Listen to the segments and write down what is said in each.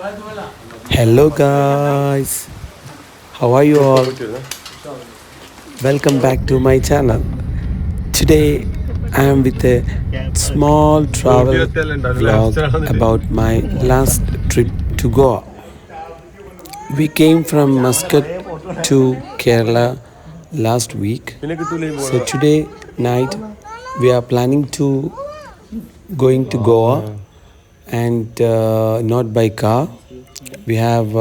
Hello guys, how are you all? Welcome back to my channel. Today I am with a small travel vlog about my last trip to Goa. We came from Muscat to Kerala last week. So today night we are planning to going to Goa and not by car. We have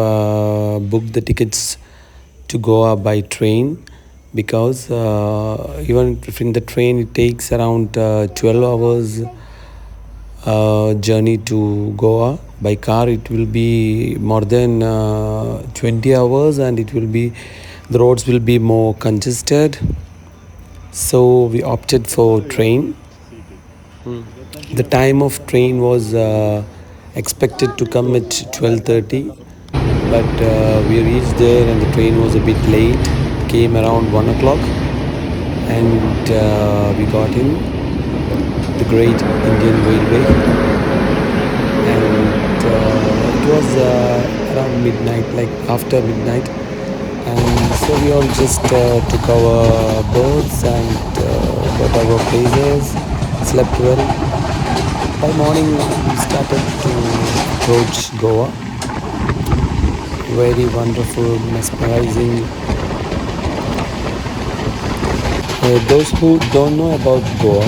booked the tickets to Goa by train because even if in the train it takes around 12 hours journey to Goa. By car it will be more than 20 hours and it will be the roads will be more congested. So we opted for train. The time of train was expected to come at 12:30, but we reached there and the train was a bit late. Came around 1 o'clock, and we got in the Great Indian Railway, and it was around midnight, like after midnight, and so we all just took our berths and got our places, slept well. By morning, we started to approach Goa. Very wonderful, mesmerizing. Those who don't know about Goa,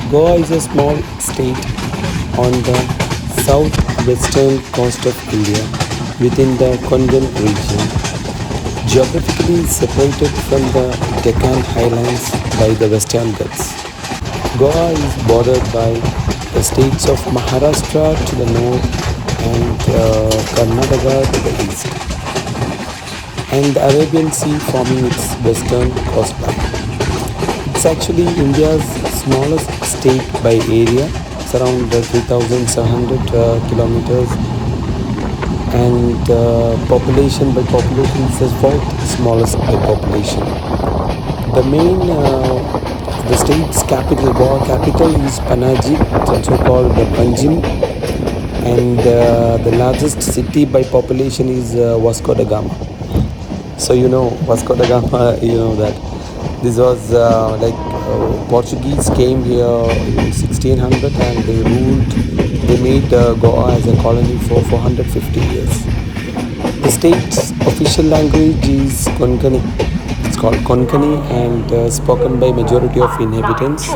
Goa is a small state on the southwestern coast of India within the Konkan region. Geographically separated from the Deccan Highlands by the Western Ghats. Goa is bordered by the states of Maharashtra to the north and Karnataka to the east, and the Arabian Sea forming its western coastline. It's actually India's smallest state by area. It's around 3,700 kilometers, and population by population it's the fourth smallest by population. The main the state's capital, Goa capital is Panaji. It's also called the Panjim, and the largest city by population is Vasco da Gama. So you know Vasco da Gama, you know that this was Portuguese came here in 1600 and they ruled. They made Goa as a colony for 450 years. The state's official language is Konkani. It's called Konkani and spoken by majority of inhabitants.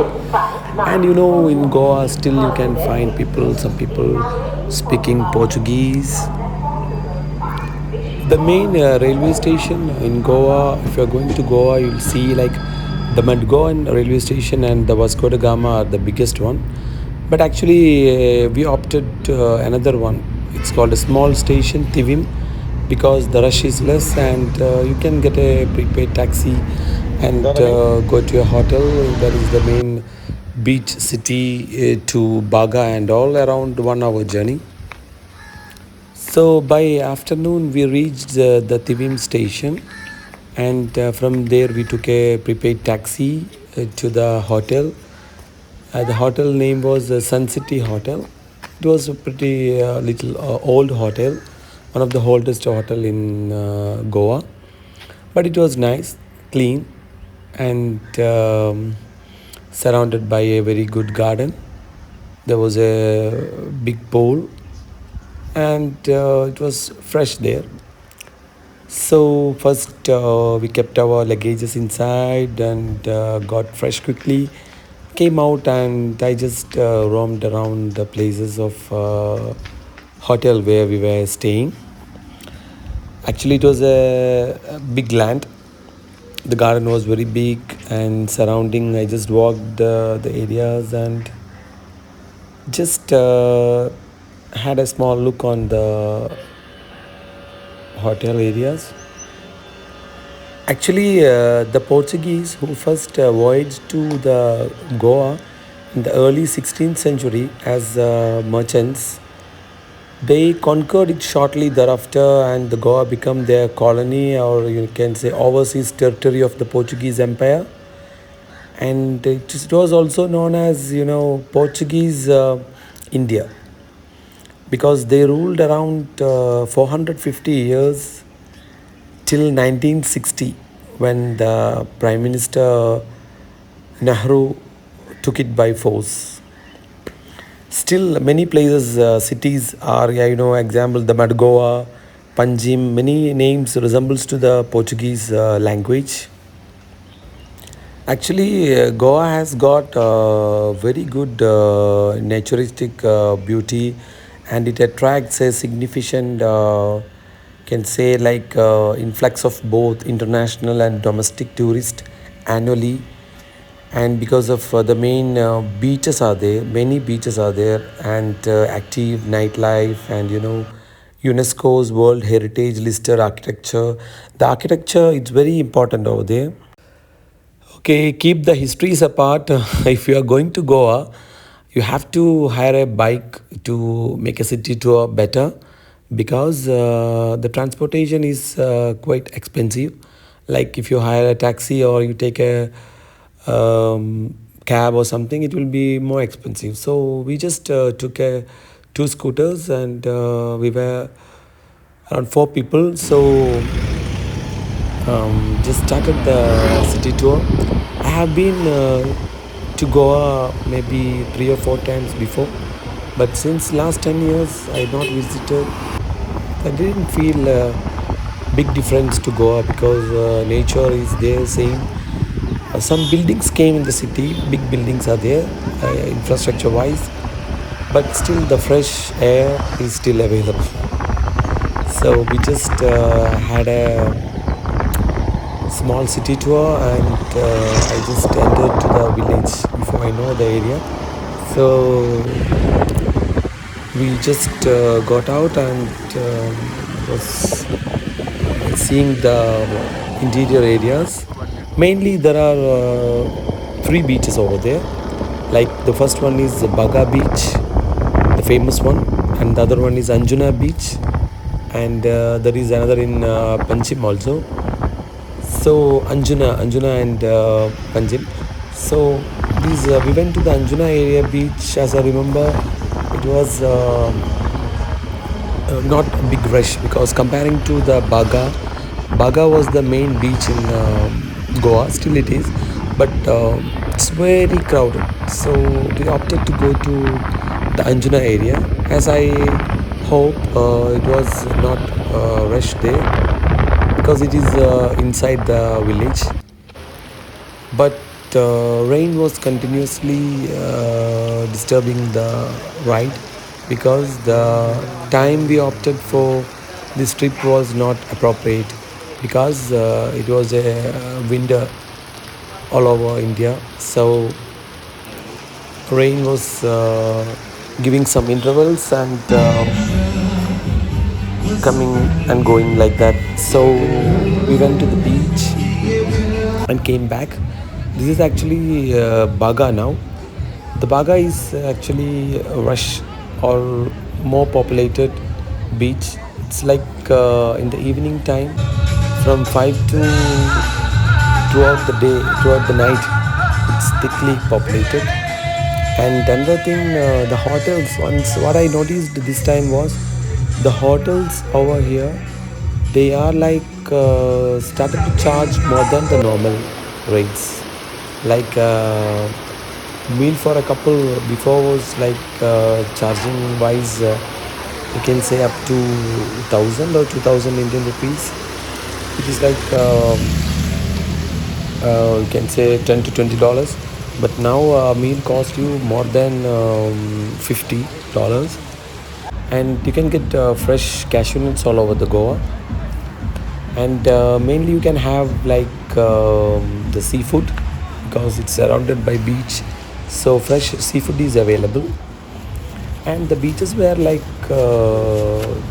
And you know, in Goa, still you can find people, some people speaking Portuguese. The main railway station in Goa, if you're going to Goa, you'll see like the Madgoan railway station and the Vasco da Gama are the biggest one. But actually, we opted another one. It's called a small station, Tivim, because the rush is less and you can get a prepaid taxi and go to a hotel. That is the main beach city to Baga and all around 1 hour journey. So by afternoon we reached the Tivim station, and from there we took a prepaid taxi to the hotel. The hotel name was Sun City Hotel. It was a pretty little old hotel, one of the oldest hotel in Goa, but it was nice, clean, and surrounded by a very good garden. There was a big pool and it was fresh there. So first we kept our luggages inside and got fresh quickly. Came out and I just roamed around the places of hotel where we were staying. Actually, it was a big land. The garden was very big and surrounding. I just walked the areas and just had a small look on the hotel areas. Actually, the Portuguese who first voyaged to the Goa in the early 16th century as merchants, they conquered it shortly thereafter, and the Goa became their colony, or you can say overseas territory of the Portuguese Empire. And it was also known as Portuguese India. because they ruled around 450 years till 1960 when the Prime Minister Nehru took it by force. Still, many places, cities are, yeah, example, the Goa, Panjim, many names resembles to the Portuguese language. Actually, Goa has got very good naturistic beauty, and it attracts a significant, can say, like influx of both international and domestic tourists annually. And because of the main beaches are there, many beaches are there, and active nightlife, and UNESCO's World Heritage listed architecture. The architecture, it's very important over there. Okay, keep the histories apart. If you are going to Goa, you have to hire a bike to make a city tour better, because the transportation is quite expensive. Like if you hire a taxi or you take a cab or something, it will be more expensive. So we just took two scooters, and we were around four people. So just started the city tour. I have been to Goa maybe 3 or 4 times before, but since last 10 years I not visited. I didn't feel big difference to Goa, because nature is there same. Some buildings came in the city, big buildings are there, infrastructure wise, but still the fresh air is still available. So we just had a small city tour, and I just entered to the village before I know the area. So we just got out and was seeing the interior areas. Mainly there are three beaches over there. Like the first one is Baga Beach, the famous one, and the other one is Anjuna Beach, and there is another in Panchim also. So Anjuna and Panjim. So these we went to the Anjuna area beach. As I remember, it was not a big rush, because comparing to the Baga was the main beach in Goa. Still it is, but it's very crowded. So we opted to go to the Anjuna area. As I hope it was not rush there, because it is inside the village. But rain was continuously disturbing the ride, because the time we opted for this trip was not appropriate, because it was a winter all over India. So rain was giving some intervals, and coming and going like that. So we went to the beach and came back. This is actually Baga now. The Baga is actually a rush or more populated beach. It's like in the evening time, from 5 to throughout the day, throughout the night, it's thickly populated. And another thing, the hotels. Once what I noticed this time was the hotels over here. They are like started to charge more than the normal rates. Like meal for a couple before was like charging wise, you can say up to 1,000 or 2,000 Indian rupees. It is like you can say $10 to $20. But now a meal costs you more than $50, and you can get fresh cashew nuts all over the Goa. And mainly you can have like the seafood, because it's surrounded by beach, so fresh seafood is available. And the beaches were like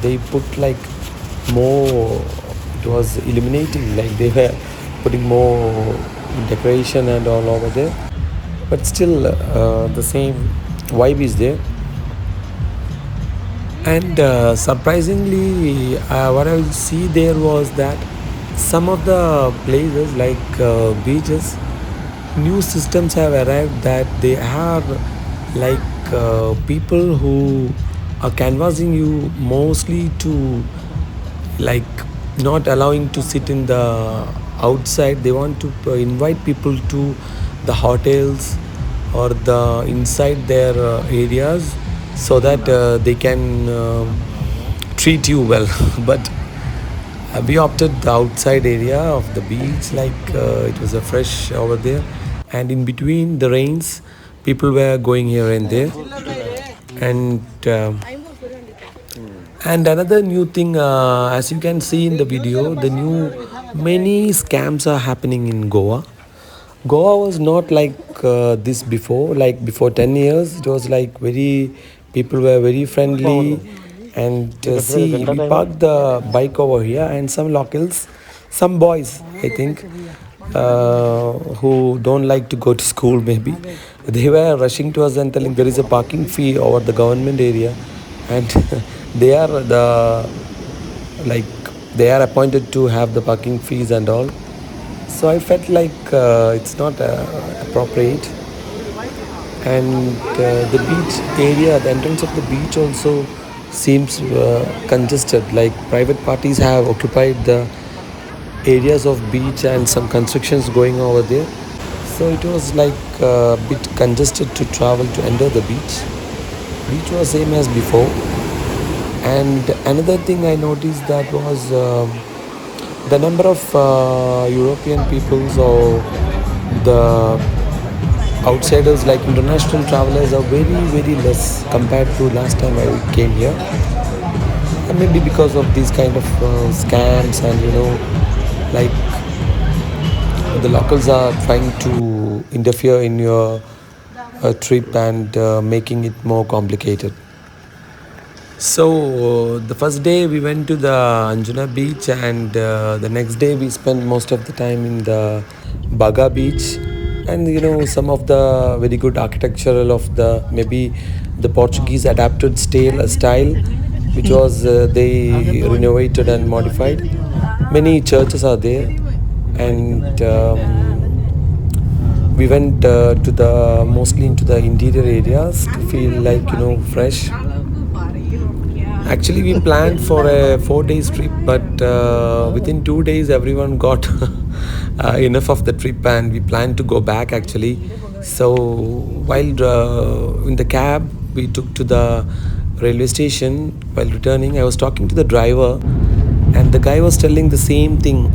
they put like more, it was illuminating, like they were putting more decoration and all over there, but still the same vibe is there. And surprisingly, what I will see there was that some of the places like beaches, new systems have arrived, that they have like people who are canvassing you mostly to like not allowing to sit in the outside. They want to invite people to the hotels or the inside their areas so that they can treat you well. But we opted the outside area of the beach, like it was a fresh over there, and in between the rains people were going here and there. And another new thing, as you can see in the video, the new many scams are happening in Goa. Goa was not like this before. Like before 10 years, it was like very, people were very friendly. And see, we parked the bike over here, and some locals, some boys, I think, who don't like to go to school, maybe, they were rushing to us and telling there is a parking fee over the government area, and they are the like they are appointed to have the parking fees and all. So I felt like it's not appropriate. And the beach area, the entrance of the beach also seems congested. Like private parties have occupied the areas of beach and some constructions going over there. So it was like a bit congested to travel to enter the beach. Beach was same as before. And another thing I noticed that was the number of European peoples or the outsiders like international travelers are very very less compared to last time I came here. And maybe because of these kind of scams, and like the locals are trying to interfere in your trip and making it more complicated. So the first day we went to the Anjuna beach, and the next day we spent most of the time in the Baga beach. And some of the very good architectural of the maybe the Portuguese adapted style, which was they renovated and modified. Many churches are there, and we went to the mostly into the interior areas to feel like fresh. Actually, we planned for a 4 days trip, but within 2 days, everyone got enough of the trip, and we planned to go back actually. So, while in the cab we took to the railway station, while returning, I was talking to the driver, and the guy was telling the same thing.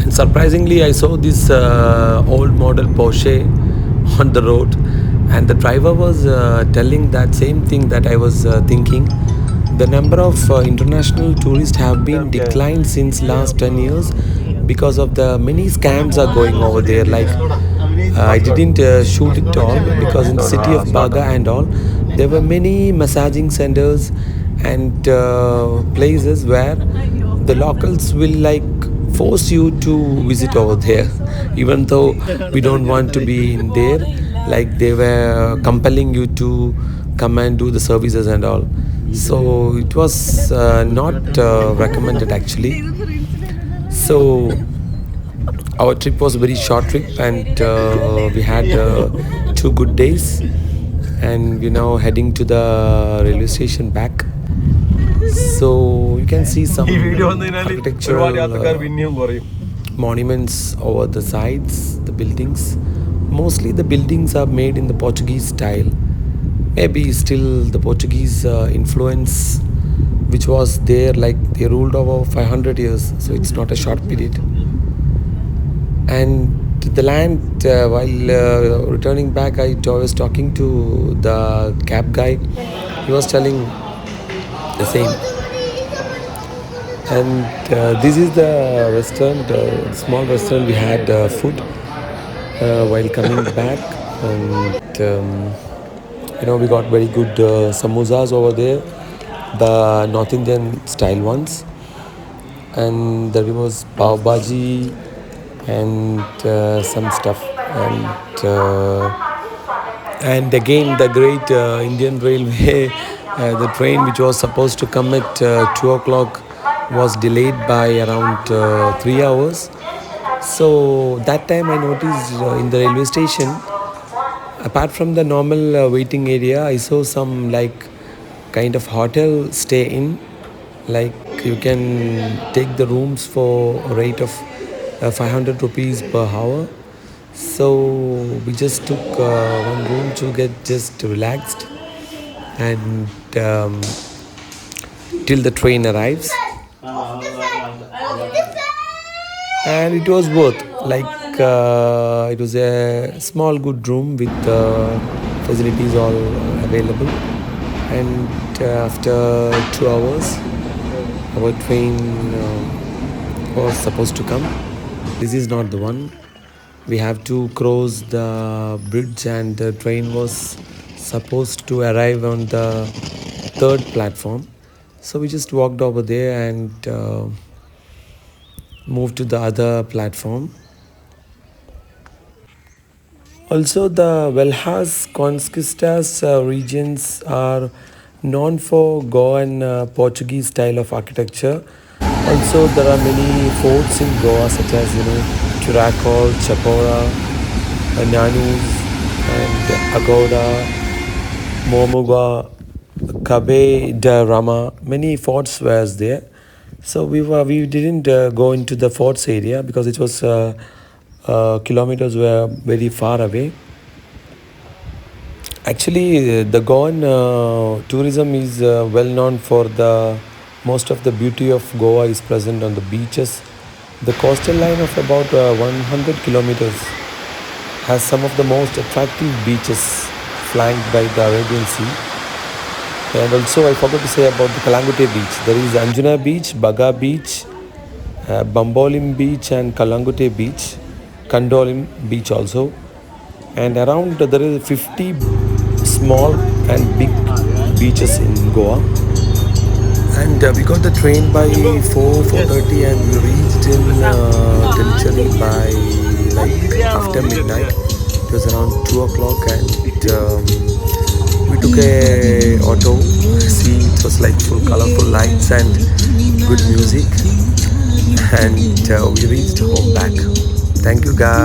And surprisingly, I saw this old model Porsche on the road, and the driver was telling that same thing that I was thinking. The number of international tourists have been declined since last 10 years because of the many scams are going over there. Like I didn't shoot it all because in the city of Baga and all, there were many massaging centers and places where the locals will like force you to visit over there, even though we don't want to be in there. Like they were compelling you to come and do the services and all. So it was not recommended actually. So our trip was a very short trip, and we had 2 good days, and we're now heading to the railway station back. So you can see some architectural monuments over the sides, the buildings. Mostly the buildings are made in the Portuguese style. Maybe still the Portuguese influence which was there, like they ruled over 500 years, so it's not a short period. And the land, while returning back, I was talking to the cab guy. He was telling the same. And this is the restaurant, small restaurant. We had food while coming back, and we got very good samosas over there, the North Indian style ones, and there was pav bhaji and some stuff, and again the great Indian Railway, the train which was supposed to come at 2 o'clock was delayed by around 3 hours. So that time I noticed in the railway station, apart from the normal waiting area, I saw some like kind of hotel stay in. Like you can take the rooms for a rate of 500 rupees per hour. So we just took one room to get just relaxed and till the train arrives. And it was worth, like it was a small good room with facilities all available. And after 2 hours our train was supposed to come. This is not the one. We have to cross the bridge and the train was supposed to arrive on the third platform. So we just walked over there and moved to the other platform. Also, the Velhas Conquistas regions are known for Goa and Portuguese style of architecture. Also, there are many forts in Goa, such as Churakol, Chapora, Nanus, and Agoda, Momuga, Kabe de Rama. Many forts were there. So we didn't go into the forts area because it was kilometers were very far away. Actually, the Goan tourism is well known for the most of the beauty of Goa is present on the beaches. The coastal line of about 100 kilometers has some of the most attractive beaches flanked by the Arabian Sea. And also, I forgot to say about the Kalangute beach. There is Anjuna beach, Baga beach, Bambolim beach, and Kalangute beach, Kandolim beach also. And around there is 50 small and big beaches in Goa. And we got the train by 4:30, and we reached in Telicherry by like after midnight. It was around 2 o'clock, and we took a auto. See, it was like full colorful lights and good music, and we reached home back. Thank you, guys.